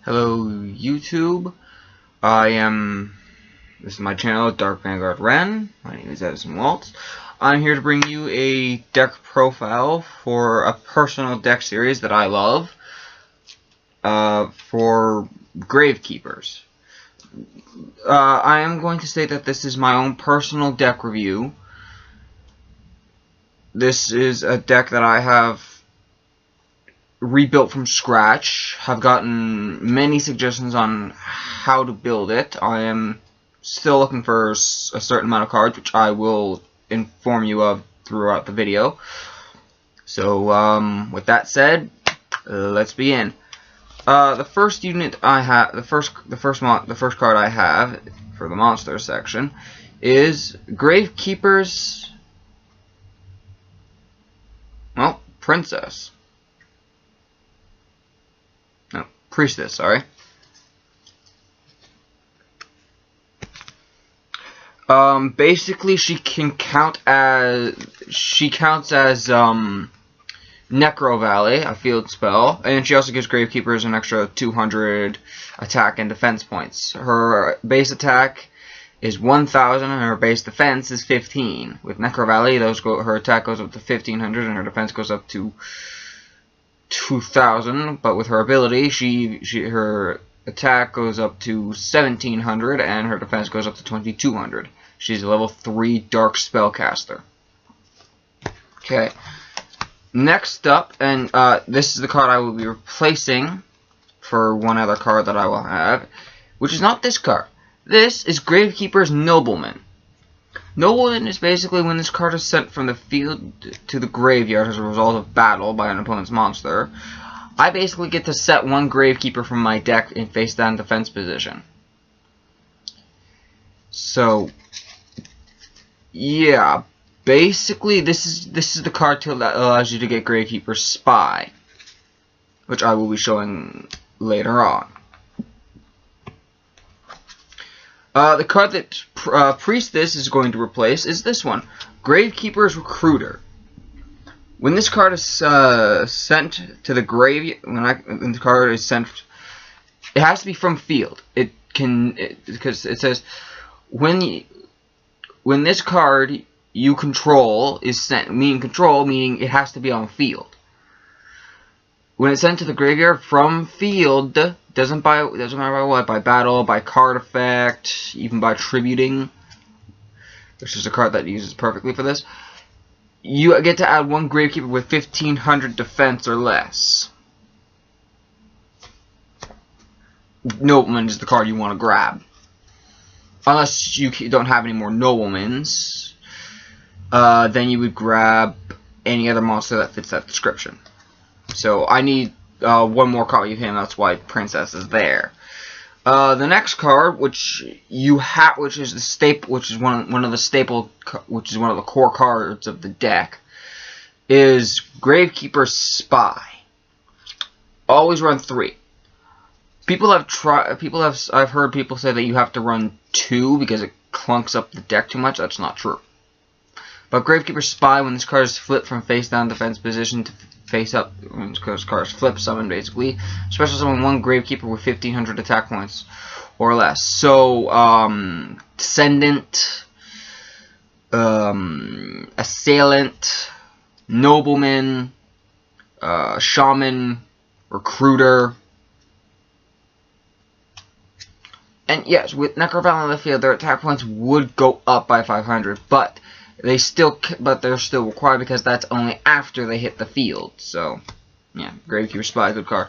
Hello YouTube, this is my channel, Dark Vanguard Ren. My name is Edison Waltz. I'm here to bring you a deck profile for a personal deck series that I love, for Gravekeepers. I am going to say that this is my own personal deck review. This is a deck that I have rebuilt from scratch. Have gotten many suggestions on how to build it. I am still looking for a certain amount of cards, which I will inform you of throughout the video. So, with that said, let's begin. The first unit I have, the first card I have for the monster section is Gravekeeper's, well, Priestess, sorry. Basically she counts as Necro Valley, a field spell, and she also gives Gravekeepers an extra 200 attack and defense points. Her base attack is 1,000 and her base defense is 15. With Necro Valley, her attack goes up to 1,500 and her defense goes up to 2,000, but with her ability, her attack goes up to 1,700 and her defense goes up to 2,200. She's a level 3 dark spellcaster. Okay. Next up, and this is the card I will be replacing for one other card that I will have, which is not this card. This is Gravekeeper's Nobleman. Nobleman is basically when this card is sent from the field to the graveyard as a result of battle by an opponent's monster. I basically get to set one Gravekeeper from my deck in face down defense position. So, yeah, basically this is the card that allows you to get Gravekeeper's Spy, which I will be showing later on. The card that Priestess is going to replace is this one, Gravekeeper's Recruiter. When this card is sent to the grave, when the card is sent, it has to be from field. Because it says when this card you control is sent, meaning it has to be on field. When it's sent to the graveyard from field, doesn't matter by what, by battle, by card effect, even by tributing, which is a card that uses perfectly for this, you get to add one Gravekeeper with 1,500 defense or less. Nobleman is the card you want to grab. Unless you don't have any more Noblemans, then you would grab any other monster that fits that description. So I need one more copy of him. That's why Princess is there. The next card, which is the staple, which is one of the core cards of the deck, is Gravekeeper's Spy. Always run 3. I've heard people say that you have to run 2 because it clunks up the deck too much. That's not true. But Gravekeeper's Spy, when this card is flipped from face down defense position to face up, when this card is flip summon, basically, special summon one Gravekeeper with 1,500 attack points or less. So, Descendant, Assailant, Nobleman, Shaman, Recruiter. And yes, with Necro Valley on the field, their attack points would go up by 500, but they're still required because that's only after they hit the field. So, yeah, Gravekeeper Spy, good card.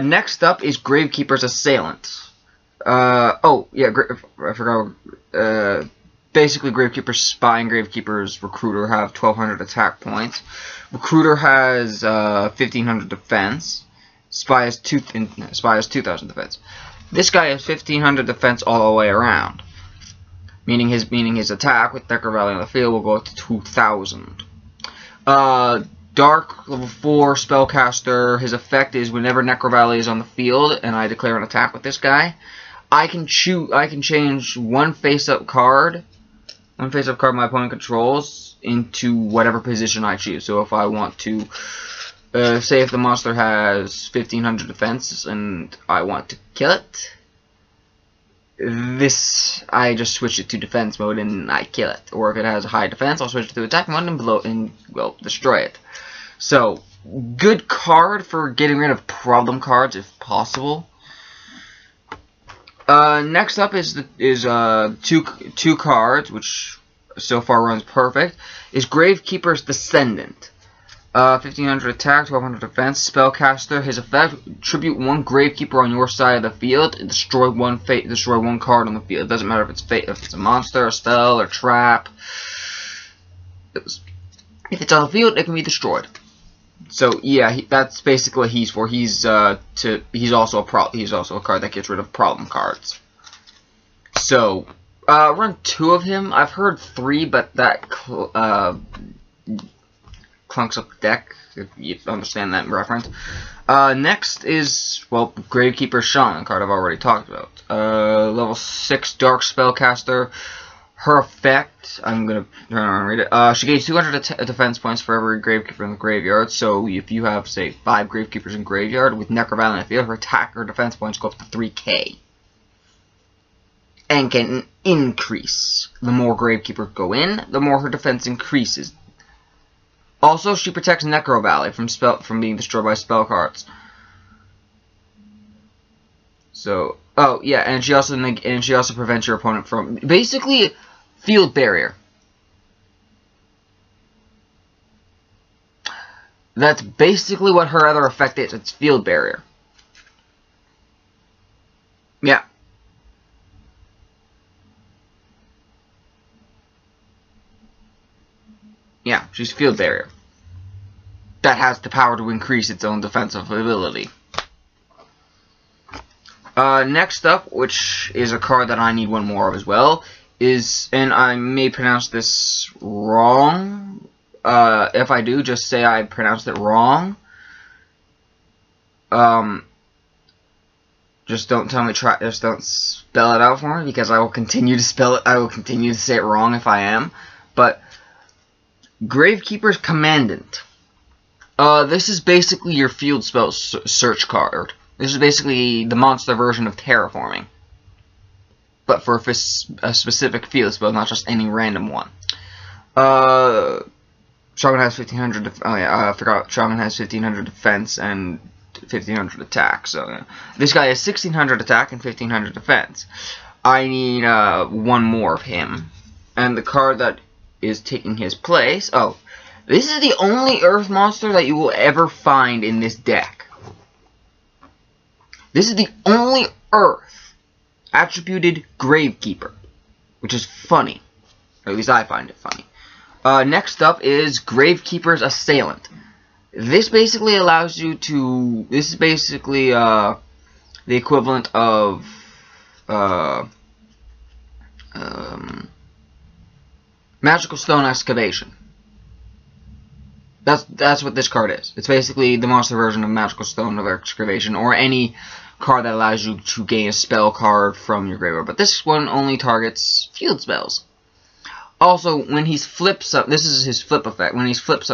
Next up is Gravekeeper's Assailant. Oh, yeah, I forgot. Basically, Gravekeeper's Spy and Gravekeeper's Recruiter have 1,200 attack points. Recruiter has 1,500 defense. Spy has 2,000 defense. This guy has 1,500 defense all the way around. Meaning his attack with Necro Valley on the field will go up to 2,000. Dark level 4 spellcaster. His effect is whenever Necro Valley is on the field and I declare an attack with this guy, I can change one face-up card my opponent controls into whatever position I choose. So if I want to say if the monster has 1500 defense and I want to kill it, I just switch it to defense mode and I kill it. Or if it has a high defense, I'll switch it to attack mode and destroy it. So, good card for getting rid of problem cards if possible. Next up is two cards, which so far runs perfect. Is Gravekeeper's Descendant. 1500 attack, 1200 defense. Spellcaster. His effect: tribute one Gravekeeper on your side of the field. Destroy one card on the field. It doesn't matter if it's a monster, a spell, or trap. If it's on the field, it can be destroyed. So yeah, that's basically what he's for. He's also a card that gets rid of problem cards. So run 2 of him. I've heard 3, but that clunks up the deck, if you understand that reference. Next is, well, Gravekeeper Shaman, card I've already talked about. Level 6 Dark Spellcaster. Her effect, I'm going to turn around and read it. She gains 200 defense points for every Gravekeeper in the graveyard. So if you have, say, 5 Gravekeepers in graveyard with Necro Valley in the field, her attack or defense points go up to 3k. And can increase. The more Gravekeepers go in, the more her defense increases. Also, she protects Necro Valley from being destroyed by spell cards. So, oh yeah, and she also prevents your opponent from basically field barrier. That's basically what her other effect is. It's field barrier. Yeah. Yeah, she's field barrier. That has the power to increase its own defensive ability. Next up, which is a card that I need one more of as well, is, and I may pronounce this wrong. If I do, just say I pronounced it wrong. Just don't tell me. Just don't spell it out for me, because I will continue to spell it. I will continue to say it wrong if I am. But Gravekeeper's Commandant. This is basically your field spell search card. This is basically the monster version of terraforming, but for a specific field spell, not just any random one. Shaman has 1500. Oh yeah, I forgot. Shaman has 1500 defense and 1500 attack. So yeah. This guy has 1600 attack and 1500 defense. I need one more of him, and the card that is taking his place. Oh, this is the only Earth monster that you will ever find in this deck. This is the only Earth attributed Gravekeeper, which is funny. Or at least I find it funny. Next up is Gravekeeper's Assailant. This basically allows you to... This is basically the equivalent of... Magical Stone Excavation. That's what this card is. It's basically the monster version of Magical Stone of Excavation, or any card that allows you to gain a spell card from your graveyard. But this one only targets field spells. Also, when he flips up, this is his flip effect. When he's flipped,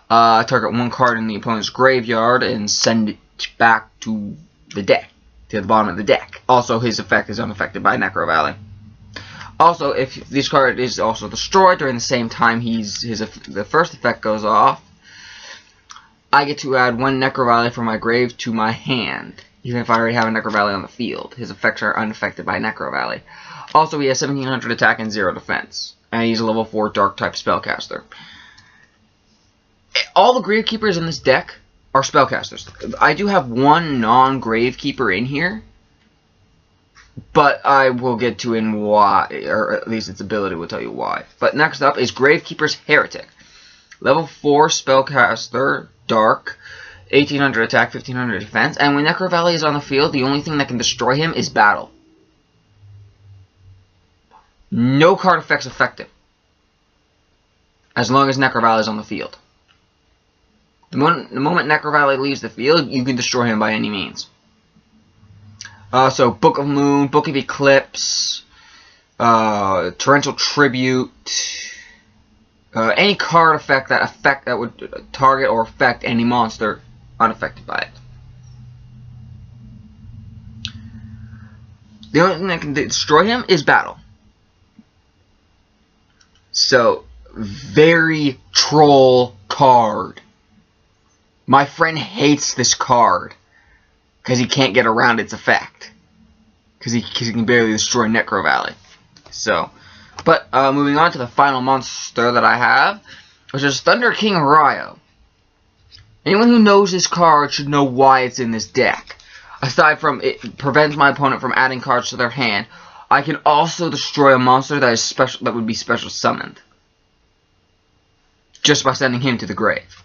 target one card in the opponent's graveyard and send it back to the deck, to the bottom of the deck. Also, his effect is unaffected by Necro Valley. Also, if this card is also destroyed during the same time the first effect goes off, I get to add one Necro Valley from my grave to my hand, even if I already have a Necro Valley on the field. His effects are unaffected by Necro Valley. Also, he has 1700 attack and 0 defense, and he's a level 4 Dark type spellcaster. All the Gravekeepers in this deck are spellcasters. I do have one non-Gravekeeper in here, but I will get to in why, or at least its ability will tell you why. But next up is Gravekeeper's Heretic. Level 4 spellcaster, Dark, 1800 attack, 1500 defense, and when Necro Valley is on the field, the only thing that can destroy him is battle. No card effects affect him, as long as Necro Valley is on the field. The moment Necro Valley leaves the field, you can destroy him by any means. So, Book of Moon, Book of Eclipse, Torrential Tribute, any card effect that would target or affect any monster unaffected by it. The only thing that can destroy him is battle. So, very troll card. My friend hates this card because he can't get around its effect. Because he can barely destroy Necro Valley. So, but moving on to the final monster that I have, which is Thunder King Ryo. Anyone who knows this card should know why it's in this deck. Aside from it prevents my opponent from adding cards to their hand, I can also destroy a monster that is special, that would be special summoned, just by sending him to the grave.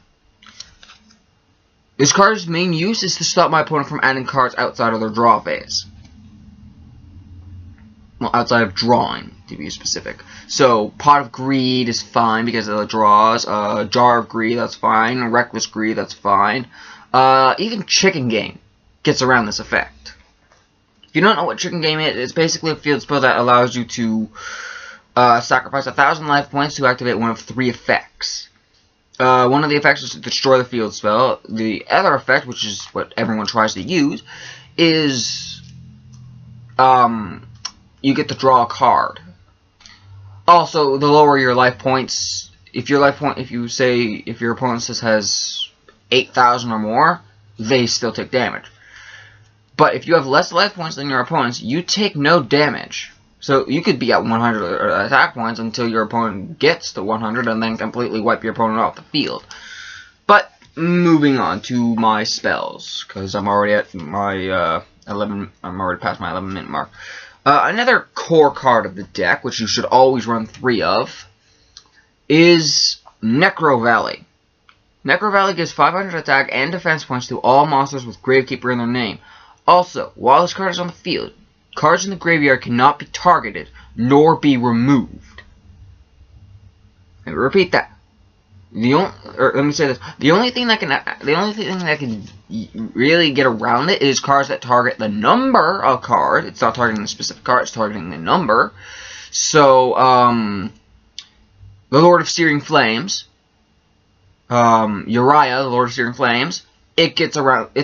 This card's main use is to stop my opponent from adding cards outside of their draw phase. Well, outside of drawing, to be specific. So, Pot of Greed is fine because of the draws. Jar of Greed, that's fine. Reckless Greed, that's fine. Even Chicken Game gets around this effect. If you don't know what Chicken Game is, it's basically a field spell that allows you to sacrifice 1,000 life points to activate one of 3 effects. One of the effects is to destroy the field spell. The other effect, which is what everyone tries to use, is you get to draw a card. Also, the lower your life points, if your opponent has 8,000 or more, they still take damage. But if you have less life points than your opponents, you take no damage. So you could be at 100 attack points until your opponent gets to 100 and then completely wipe your opponent off the field. But moving on to my spells, because I'm already at my I'm already past my 11-minute mark. Another core card of the deck, which you should always run 3 of, is Necro Valley. Necro Valley gives 500 attack and defense points to all monsters with Gravekeeper in their name. Also, while this card is on the field, cards in the graveyard cannot be targeted nor be removed. Let me repeat that. Let me say this: the only thing that can really get around it is cards that target the number of card. It's not targeting the specific card; it's targeting the number. So, the Lord of Searing Flames, Uriah, the Lord of Searing Flames, its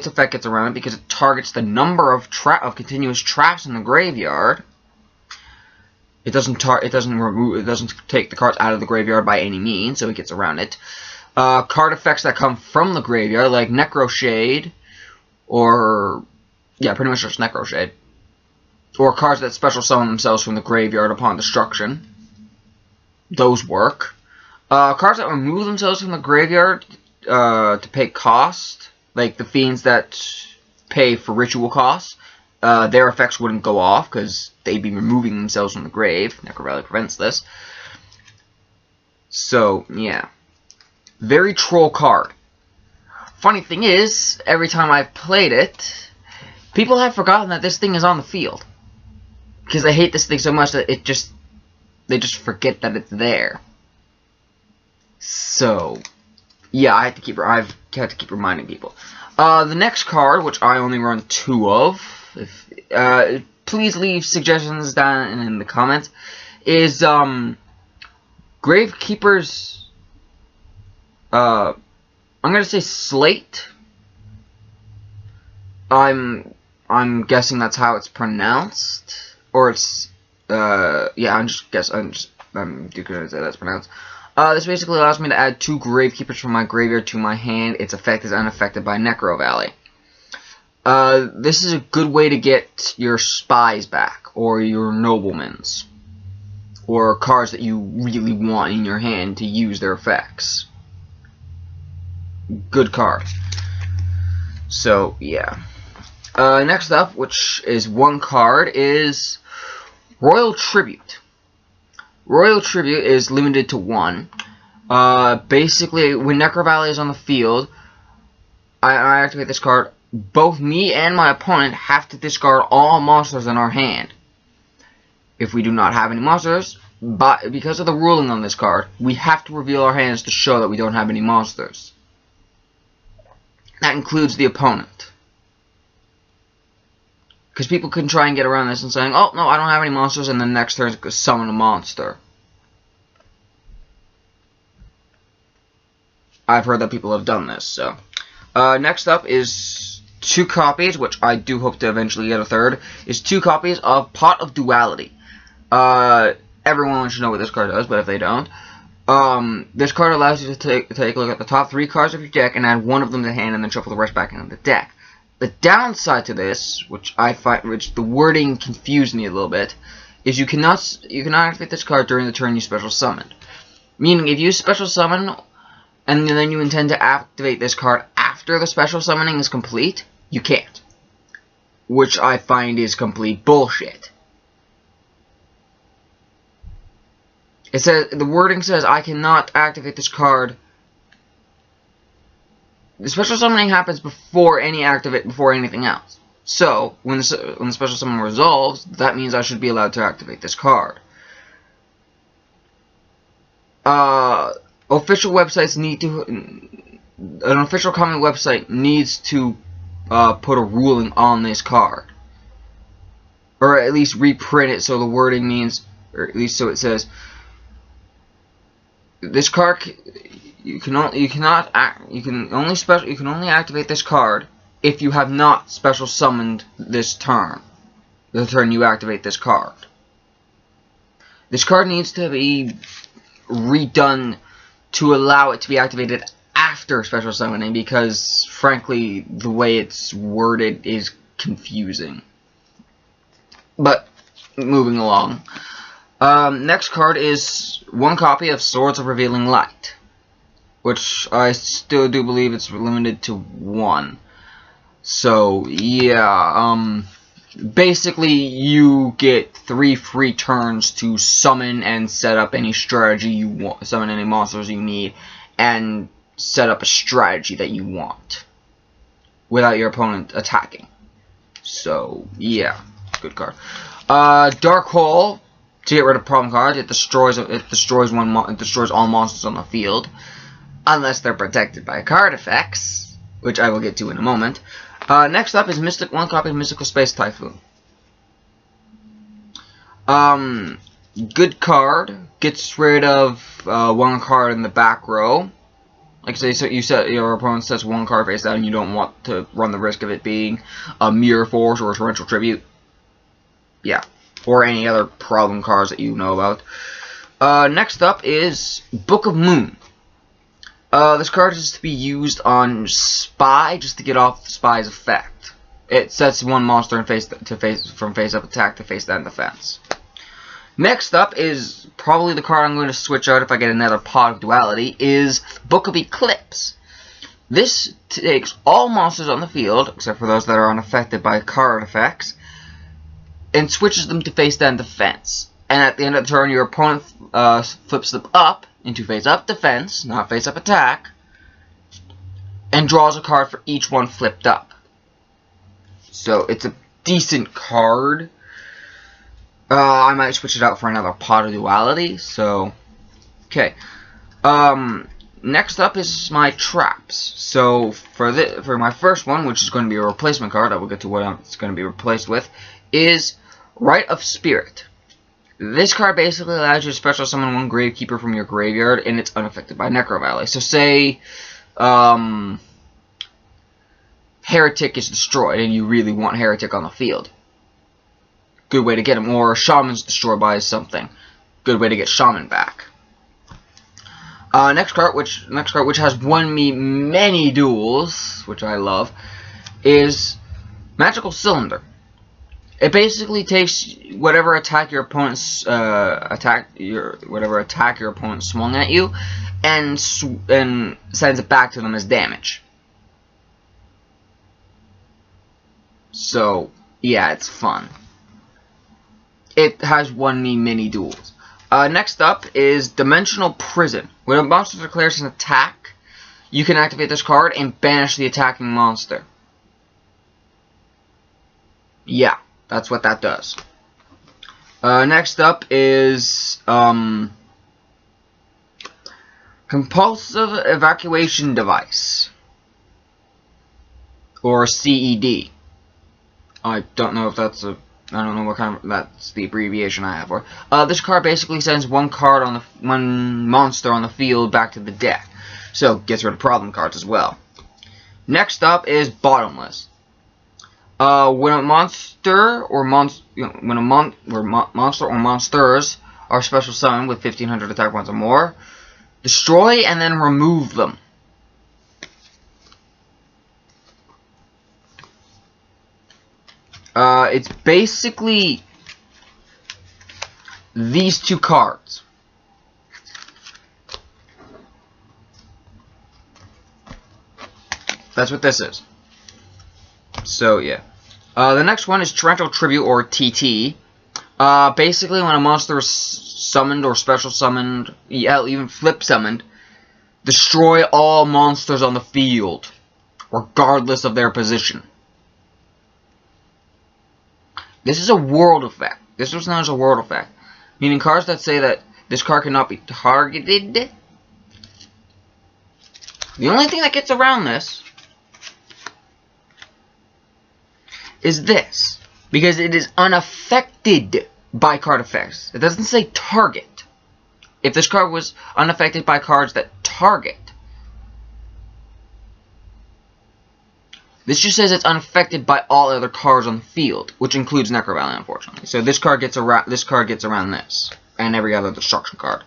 effect gets around it because it targets the number of continuous traps in the graveyard. It doesn't take the cards out of the graveyard by any means, so it gets around it. Card effects that come from the graveyard, like Necro Shade, or yeah, pretty much just Necro Shade, or cards that special summon themselves from the graveyard upon destruction. Those work. Cards that remove themselves from the graveyard to pay cost, like the fiends that pay for ritual costs. Their effects wouldn't go off because they'd be removing themselves from the grave. Necro Valley prevents this. So, yeah. Very troll card. Funny thing is, every time I've played it, people have forgotten that this thing is on the field. Because they hate this thing so much that they just forget that it's there. So, yeah, I've had to keep reminding people. The next card, which I only run 2 of, please leave suggestions down in the comments, is Gravekeeper's I'm gonna say Slate. I'm guessing that's how it's pronounced, or it's yeah, I'm gonna say that's pronounced. This basically allows me to add 2 Gravekeepers from my graveyard to my hand. Its effect is unaffected by Necro Valley. This is a good way to get your spies back, or your noblemans, or cards that you really want in your hand to use their effects. Good card. So, yeah. Next up, which is 1 card, is Royal Tribute. Royal Tribute is limited to 1. Basically, when Necro Valley is on the field, I activate this card. Both me and my opponent have to discard all monsters in our hand. If we do not have any monsters, but because of the ruling on this card, we have to reveal our hands to show that we don't have any monsters. That includes the opponent. Because people can try and get around this and saying, oh, no, I don't have any monsters, and then next turn summon a monster. I've heard that people have done this. So, next up is 2 copies, which I do hope to eventually get a third, is 2 copies of Pot of Duality. Everyone should know what this card does, but if they don't, this card allows you to take a look at the top 3 cards of your deck and add 1 of them to hand and then shuffle the rest back into the deck. The downside to this, which the wording confused me a little bit, is you cannot activate this card during the turn you special summoned. Meaning, if you special summon and then you intend to activate this card after the special summoning is complete, you can't. Which I find is complete bullshit. It says, the wording says, I cannot activate this card. The special summoning happens before anything else. So, when the special summon resolves, that means I should be allowed to activate this card. Official websites need to... An official comment website needs to put a ruling on this card. Or at least reprint it so the wording means... Or at least so it says... This card... You can only activate this card if you have not special summoned this turn. The turn you activate this card. This card needs to be redone to allow it to be activated after special summoning because, frankly, the way it's worded is confusing. But, moving along. Next card is 1 copy of Swords of Revealing Light, which I still do believe it's limited to 1. So, yeah, basically you get 3 free turns to summon and set up any strategy you want, summon any monsters you need, and set up a strategy that you want, without your opponent attacking. So, yeah, good card. Dark Hole, to get rid of problem cards, it destroys all monsters on the field. Unless they're protected by card effects, which I will get to in a moment. Next up is 1 copy of Mystical Space Typhoon. Good card. Gets rid of 1 card in the back row. Like I say, so you set your opponent sets 1 card face down, and you don't want to run the risk of it being a Mirror Force or a Torrential Tribute. Yeah, or any other problem cards that you know about. Next up is Book of Moon. This card is to be used on Spy, just to get off Spy's effect. It sets 1 monster from face-up attack to face-down defense. Next up is probably the card I'm going to switch out if I get another Pot of Duality, is Book of Eclipse. This takes all monsters on the field, except for those that are unaffected by card effects, and switches them to face-down defense. And at the end of the turn, your opponent flips them up into face-up defense, not face-up attack, and draws a card for each one flipped up. So, it's a decent card. I might switch it out for another Pot of Duality, so... Okay. Next up is my traps. So, for my first one, which is going to be a replacement card, I will get to what it's going to be replaced with, is Rite of Spirit. This card basically allows you to special summon 1 Gravekeeper from your graveyard, and it's unaffected by Necro Valley. So say, Heretic is destroyed, and you really want Heretic on the field. Good way to get him. Or Shaman's destroyed by something. Good way to get Shaman back. Next card, which has won me many duels, which I love, is Magical Cylinder. It basically takes whatever attack your opponent swung at you, and sends it back to them as damage. So yeah, it's fun. It has won me many duels. Next up is Dimensional Prison. When a monster declares an attack, you can activate this card and banish the attacking monster. Yeah. That's what that does. Next up is Compulsive Evacuation Device, or CED. I don't know if that's I don't know what kind of, that's the abbreviation I have for it. This card basically sends 1 monster on the field back to the deck. So, gets rid of problem cards as well. Next up is Bottomless. When a monster or monster or monsters are special summoned with 1500 attack points or more, destroy and then remove them. It's basically these two cards. That's what this is. So, yeah. The next one is Torrential Tribute, or TT. Basically, when a monster is summoned or special summoned, even flip summoned, destroy all monsters on the field, regardless of their position. This is a world effect. This was known as a world effect, meaning cards that say that this card cannot be targeted. The only thing that gets around this is this, because it is unaffected by card effects. It doesn't say target. If this card was unaffected by cards that target, this just says it's unaffected by all other cards on the field, which includes Necro Valley, unfortunately. So this card gets around this, and every other destruction card.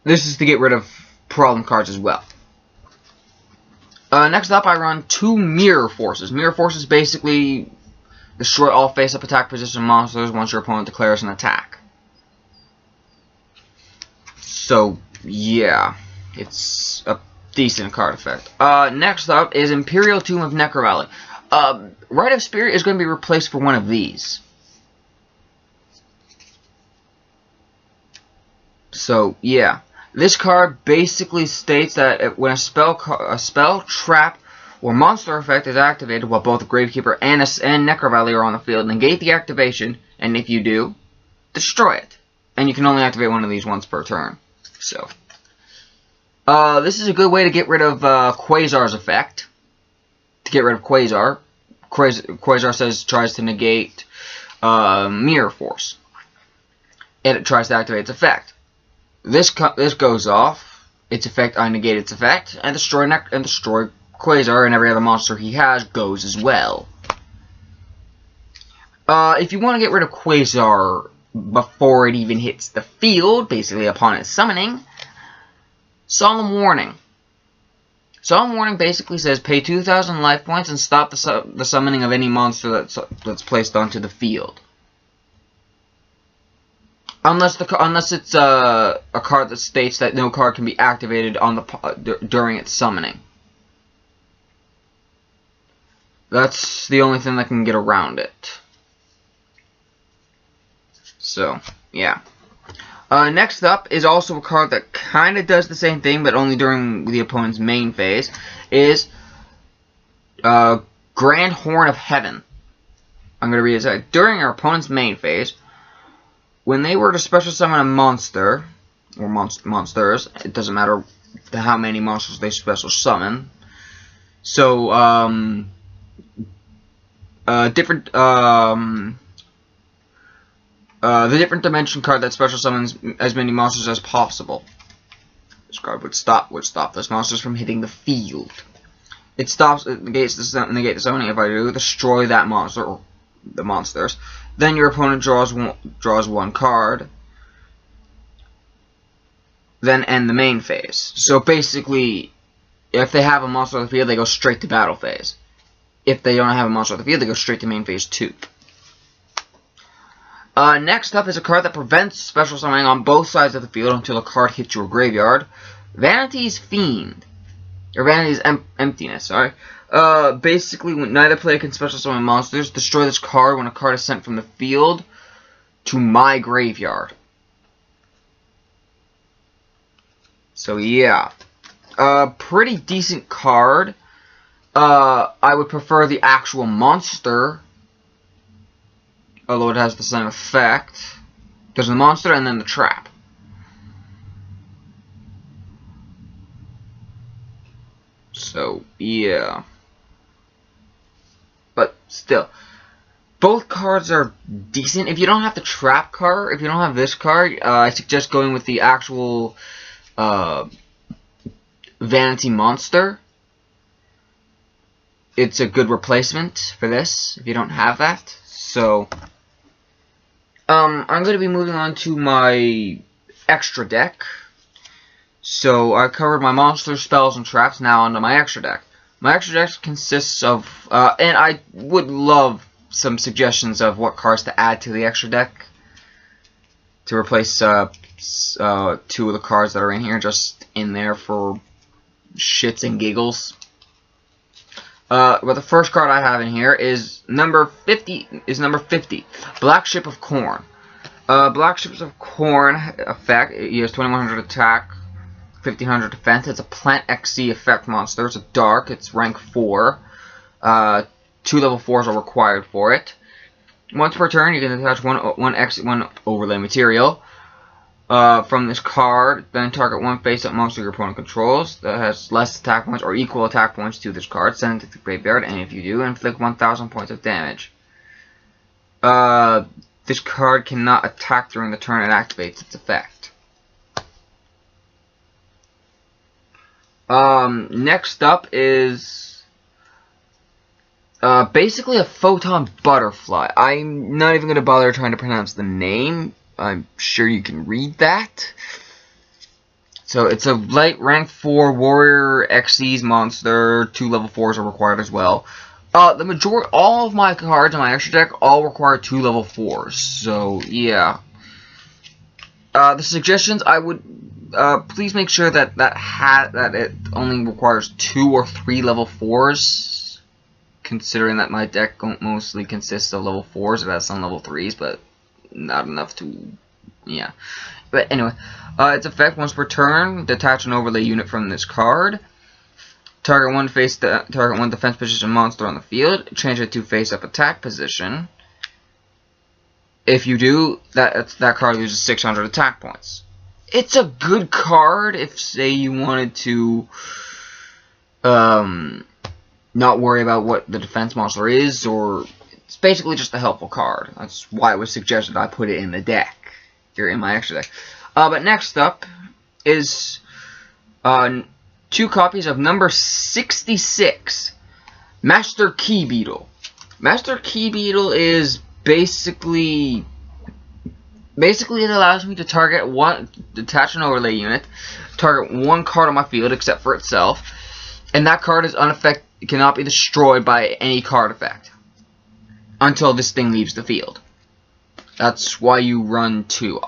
This is to get rid of problem cards as well. Next up, I run 2 Mirror Forces. Mirror Forces basically destroy all face-up attack position monsters once your opponent declares an attack. So, yeah, it's a decent card effect. Next up is Imperial Tomb of Necro Valley. Rite of Spirit is going to be replaced for one of these. So, yeah. This card basically states that when a spell, trap, or monster effect is activated while both Gravekeeper and Necro Valley are on the field, negate the activation, and if you do, destroy it. And you can only activate one of these once per turn. So, this is a good way to get rid of Quasar's effect. To get rid of Quasar, Quasar tries to negate Mirror Force, and it tries to activate its effect. This goes off. Its effect, I negate its effect, and destroy Quasar, and every other monster he has goes as well. If you want to get rid of Quasar before it even hits the field, basically upon its summoning, Solemn Warning. Solemn Warning basically says pay 2,000 life points and stop the summoning of any monster that's placed onto the field. Unless it's a card that states that no card can be activated on during its summoning. That's the only thing that can get around it. So, yeah. Next up is also a card that kind of does the same thing, but only during the opponent's main phase, is Grand Horn of Heaven. I'm going to read it. During our opponent's main phase, when they were to special summon a monster, or monsters, it doesn't matter how many monsters they special summon. So, the different dimension card that special summons as many monsters as possible. This card would stop those monsters from hitting the field. It negates the summoning. If I do, destroy that monster or the monsters. Then your opponent draws one card. Then end the main phase. So basically, if they have a monster on the field, they go straight to battle phase. If they don't have a monster on the field, they go straight to main phase 2. Next up is a card that prevents special summoning on both sides of the field until a card hits your graveyard. Vanity's Fiend. Or Vanity's Emptiness, sorry. Basically, when neither player can special summon monsters, destroy this card when a card is sent from the field to my graveyard. So, yeah. Pretty decent card. I would prefer the actual monster, although it has the same effect. There's the monster and then the trap. So, yeah. But still, both cards are decent. If you don't have the trap card, if you don't have this card, I suggest going with the actual Vanity Monster. It's a good replacement for this if you don't have that. So, I'm going to be moving on to my extra deck. So, I covered my monster spells and traps, now onto my extra deck. My extra deck consists of, and I would love some suggestions of what cards to add to the extra deck to replace 2 of the cards that are in here, just in there for shits and giggles. But the first card I have in here is number 50. Black Ship of Corn. Black Ships of Corn effect. It has 2100 attack, 1500 defense. It's a Plant XC effect monster. It's a dark. It's rank 4. 2 level 4s are required for it. Once per turn, you can attach one overlay material from this card. Then target one face-up monster your opponent controls that has less attack points or equal attack points to this card. Send it to the graveyard, and if you do, inflict 1000 points of damage. This card cannot attack during the turn it activates its effect. Next up is basically a Photon Butterfly. I'm not even going to bother trying to pronounce the name. I'm sure you can read that. So it's a light rank 4 warrior XC's monster. 2 level 4s are required as well. All of my cards in my extra deck all require 2 level 4s. So yeah. The suggestions I would please make sure that it only requires 2 or 3 level 4s. Considering that my deck mostly consists of level 4s, it has some level 3s, but not enough to, yeah. But anyway, its effect: once per turn, detach an overlay unit from this card. Target one defense position monster on the field. Change it to face-up attack position. If you do, that card loses 600 attack points. It's a good card if, say, you wanted to not worry about what the defense monster is, or it's basically just a helpful card. That's why it was suggested I put it in the deck, here in my extra deck. But next up is 2 copies of number 66, Master Key Beetle. Master Key Beetle is basically it allows me to detach an overlay unit, target one card on my field except for itself, and that card is unaffected. It cannot be destroyed by any card effect until this thing leaves the field. That's why you run 2.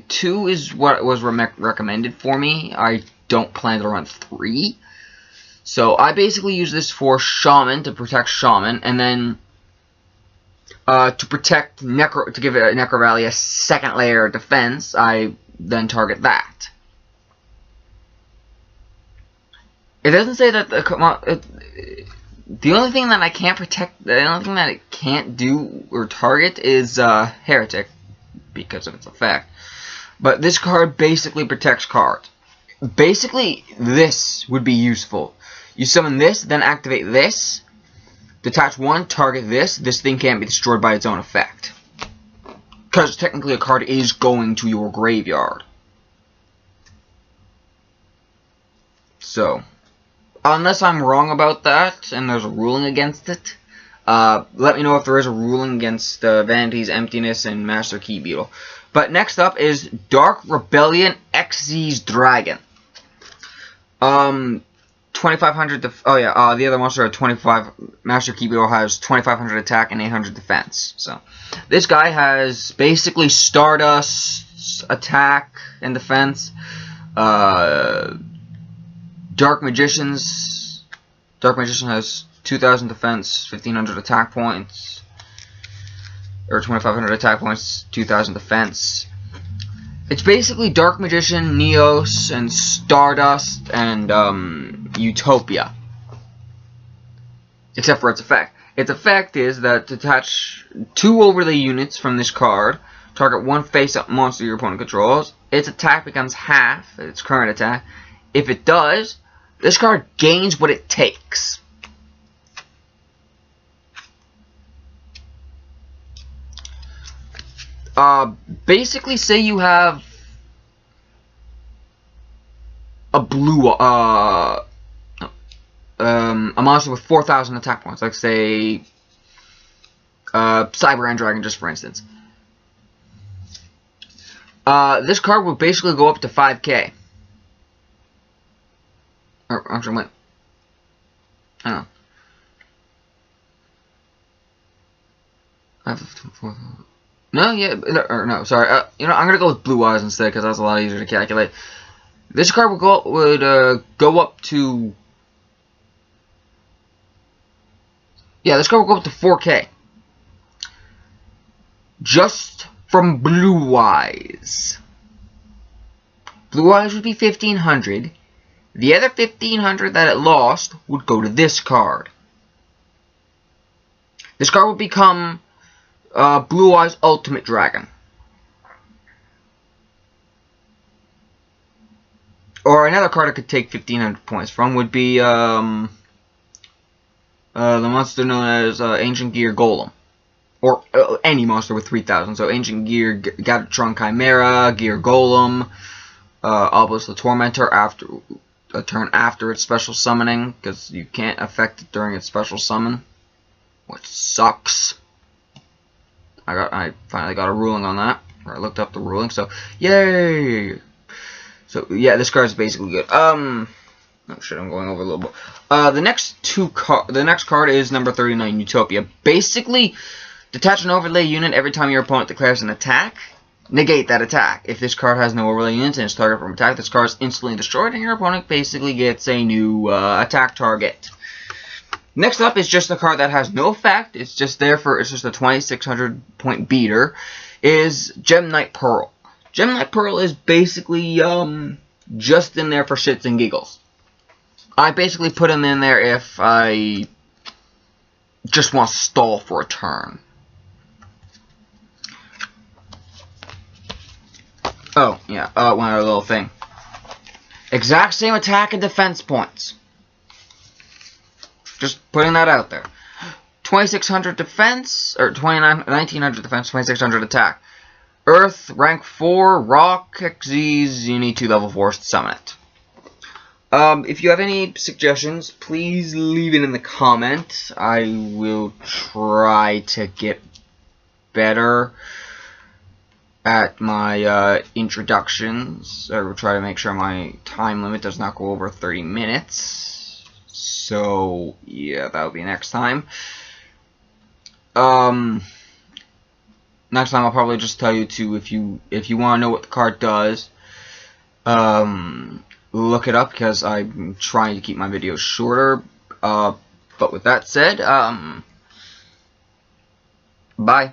2 is what was recommended for me. I don't plan to run 3. So I basically use this for Shaman, to protect Shaman, and then to protect to give it Necro Valley a second layer of defense, I then target that. It doesn't say that the only thing that I can't protect, the only thing that it can't do or target is Heretic, because of its effect. But this card basically protects cards. Basically, this would be useful. You summon this, then activate this, detach one, target this. This thing can't be destroyed by its own effect, because technically a card is going to your graveyard. So, unless I'm wrong about that, and there's a ruling against it, let me know if there is a ruling against Vanity's Emptiness and Master Key Beetle. But next up is Dark Rebellion XZ's Dragon. 2500 the other monster at 25. Master Key Beetle has 2500 attack and 800 defense. So this guy has basically Stardust attack and defense. Dark Magician has 2000 defense, 1500 attack points, or 2500 attack points, 2000 defense. It's basically Dark Magician, Neos, and Stardust, and Utopia. Except for its effect. Its effect is that to attach 2 overlay units from this card, target one face-up monster your opponent controls, its attack becomes half its current attack. If it does, this card gains what it takes. Basically, say you have a blue a monster with 4,000 attack points, like say Cyber End Dragon, just for instance. This card will basically go up to 5k. Or actually, wait. I don't know. No, yeah, or no, sorry. You know, I'm gonna go with Blue Eyes instead because that's a lot easier to calculate. This card would go up to. Yeah, this card will go up to 4k. Just from Blue Eyes. Blue Eyes would be 1,500. The other 1,500 that it lost would go to this card. This card would become Blue Eyes Ultimate Dragon. Or another card I could take 1,500 points from would be the monster known as Ancient Gear Golem. Or any monster with 3,000. So Ancient Gear, Gatatron Chimera, Gear Golem, Obelisk the Tormentor after a turn after its special summoning, because you can't affect it during its special summon, which sucks. I finally got a ruling on that, or I looked up the ruling, so yay! So yeah, this card is basically good. Oh shit, I'm going over a little bit. The next card is number 39, Utopia. Basically, detach an overlay unit every time your opponent declares an attack. Negate that attack. If this card has no overlay units and is targeted from attack, this card is instantly destroyed, and your opponent basically gets a new attack target. Next up is just a card that has no effect. It's just there for, it's just a 2,600 point beater. Is Gem Knight Pearl. Gem Knight Pearl is basically just in there for shits and giggles. I basically put him in there if I just want to stall for a turn. Oh, yeah, one other little thing. Exact same attack and defense points. Just putting that out there. 2,600 defense, or 1,900 defense, 2,600 attack. Earth, rank 4, Rock, Xyz, you need 2 level 4s to summon it. If you have any suggestions, please leave it in the comments. I will try to get better at my introductions. I will try to make sure my time limit does not go over 30 minutes. So yeah, that'll be next time. Next time I'll probably just tell you to, if you want to know what the card does, look it up, because I'm trying to keep my videos shorter. But with that said, bye.